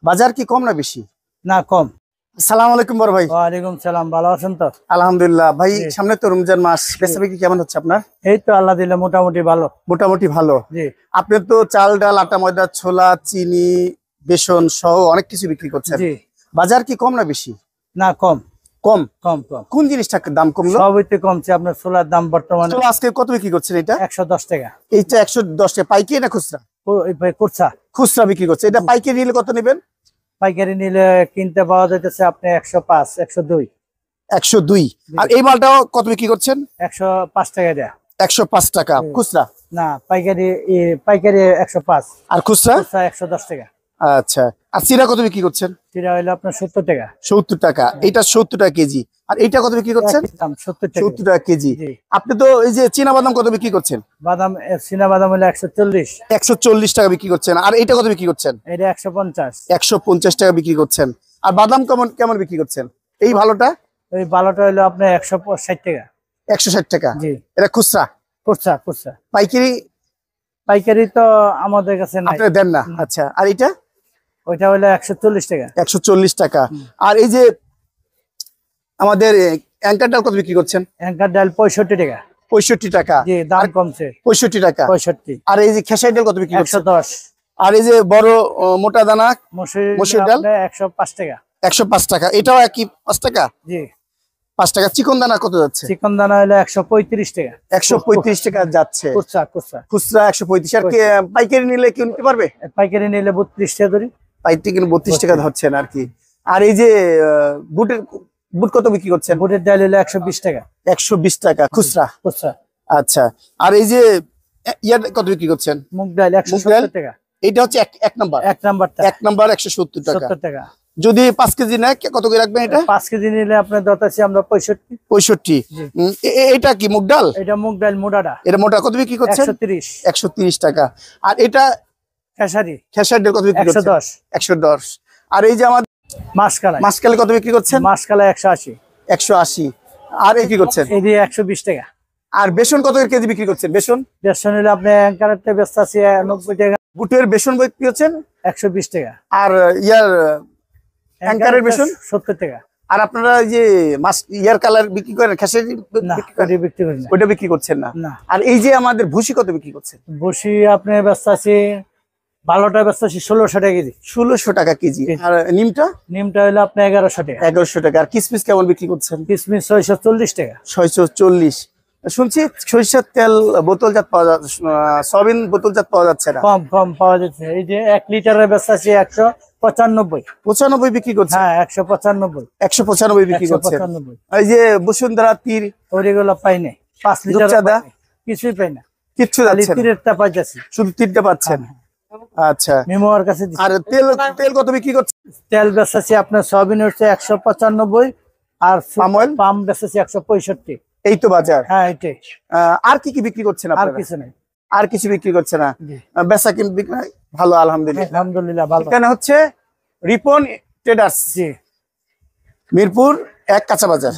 বাজার কি কম না বেশি? না কম। আসসালামু আলাইকুম বড় ভাই। ওয়ালাইকুম সালাম, ভালো আছেন তো? আলহামদুলিল্লাহ ভাই, সামনে তো রমজান মাস, বেচাবিক্রি কেমন হচ্ছে আপনার? এই তো আল্লাহ দিলে মোটামুটি ভালো। মোটামুটি ভালো। জি। আপনি তো চাল ডাল আটা ময়দা ছোলা চিনি বেসন সহ অনেক কিছু বিক্রি করছেন। জি। বাজার কি কম না বেশি? না কম। কম কম কম। কোন জিনিসটার দাম কমলো? সবইতে কমছে। আপনার ছোলার দাম বর্তমানে ছোলা আজকে কত বিক্রি করছেন? এটা 110 টাকা। এইটা 110 টাকা পাইকারি না খুচরা? কুরসা খুচরা বিক্রি করছে। এটা পাইকারি নিলে কত নেবেন? পাইকারি নিলে কিনতে পাওয়া যাইতেছে আপনি 105 102। 102। আর এই মালটাও কত বিক্রি করছেন? 105 টাকা দেয়া। 105 টাকা খুচরা? না পাইকারি, পাইকারি 105 আর খুচরা 110 টাকা। আচ্ছা। আর চিরা কত বিক্রি করছেন? সেটা হইলো আপনার 70 টাকা। 70 টাকা। এটা 70 টাকা কেজি। আর এইটা কত বিক্রি করছেন? দাম 70 টাকা। 70 টাকা কেজি। আপনি তো এই যে চীনা বাদাম কত বিক্রি করছেন? বাদাম চীনা বাদাম হলো 140। 140 টাকা বিক্রি করছেন। আর এইটা কত বিক্রি করছেন? এটা 150। 150 টাকা বিক্রি করছেন। আর বাদাম কেমন কেমন বিক্রি করছেন? এই ভালোটা? ওই ভালোটা হলো আপনার 160 টাকা। 160 টাকা। জি। এটা খুচরা? খুচরা খুচরা। পাইকারি? পাইকারি তো আমাদের কাছে নাই। আপনি দেন না? আচ্ছা। আর এটা? ওইটা হলো 140 টাকা। 140 টাকা। আর এই যে আমাদের অ্যাঙ্কার ডাল কত বিক্রি করছেন? অ্যাঙ্কার ডাল 65 টাকা। 65 টাকা। জি, দাম কমছে। 65 টাকা। 65। আর এই যে খেসারি ডাল কত বিক্রি করছেন? 110। আর এই যে বড় মোটা দানা মসুর ডাল 105 টাকা। 105 টাকা। এটাও একই 5 টাকা? জি। 5 টাকা। চিকন দানা কত যাচ্ছে? চিকন দানা হলো 135 টাকা। 135 টাকা যাচ্ছে খুচরা খুচরা। খুচরা 135। আর পাইকারি নিলে কি নিতে পারবে? পাইকারি নিলে 32 টাকা ধরি। পাইকারি কিনে 32 টাকা ধরছেন আর কি। আর এই যে বুট কত বিক্রি করছেন? বুটের ডাল হলো 120 টাকা। 120 টাকা খুচরা? খুচরা। আচ্ছা। আর এই যে ইয়ার কত বিক্রি করছেন? মুগ ডাল 170 টাকা। এটা হচ্ছে এক নাম্বার। এক নাম্বারটা। এক নাম্বার 170 টাকা। 70 টাকা। যদি 5 কেজি নেয় কত করে রাখবেন এটা? 5 কেজি নিলে আপনার দতাছি আমরা 65। 65। এটা কি মুগ ডাল? এটা মুগ ডাল মোটাটা। এটা মোটা কত বিক্রি করছেন? 130। 130 টাকা। আর এটা খেসারি? খেসারি ডাল কত বিক্রি করছেন? 110। 110। আর এই যে আমাদের মাসকালাই কত বিক্রি করছেন? মাসকালাই 180। 180। আর এই কি করছেন? এই যে 120 টাকা। আর বেসন কত কেজি বিক্রি করছেন? বেসন হলে আপনি অ্যাঙ্কারটা ব্যস্ত আছে 90 টাকা। বুটের বেসন বিক্রি করছেন 120 টাকা। আর ইয়ার অ্যাঙ্কারের বেসন 70 টাকা। আর আপনারা যে ইয়ার কালার বিক্রি করেন খেসারি বিক্রি করেন? ওটা বিক্রি করছেন না? আর এই যে আমাদের ভুসি কত বিক্রি করছেন? ভুসি আপনি ব্যস্ত আছে ভালোটা ব্যস্ত আছে 1600 টাকা কেজি। 1600 টাকা কেজি। আর নিমটা হলো আপনার 1100 টাকা। 1100 টাকা। আর কিসমিস কেমন বিক্রি করছেন? কিসমিস 640 টাকা। 640। শুনছি সরিষার তেল বোতলজাত পাওয়া যাচ্ছে, সয়াবিন বোতলজাত পাওয়া যাচ্ছে না? কম কম পাওয়া যাচ্ছে। এই যে 1 লিটারের ব্যস্ত আছে 195। 95 বিক্রি করছে? হ্যাঁ 195। 195 বিক্রি করছে। এই যে বসুন্ধরা তীর ওইগুলো পাই নাই। 5 লিটার কিছুই পাই না। কিচ্ছু যাচ্ছে না? তীরেরটা পাই যাচ্ছে, শুধু তীরটা পাচ্ছেন। আচ্ছা। মেমোর কাছে। আর তেল কত বিক্রি করছে? তেল ব্যস্ত আছে আপনার সয়াবিন হচ্ছে 195 আর পাম ব্যস্ত আছে 165। এই তো বাজার? হ্যাঁ এটাই। আর কি কি বিক্রি করছেন আপনারা? আর কিছু নেই। আর কিছু বিক্রি করছে না? বেচা কিনা বিক্রি ভালো আলহামদুলিল্লাহ। আলহামদুলিল্লাহ ভালো। এখানে হচ্ছে রিপন ট্রেডার্স, জি, মিরপুর 1 কাঁচা বাজার।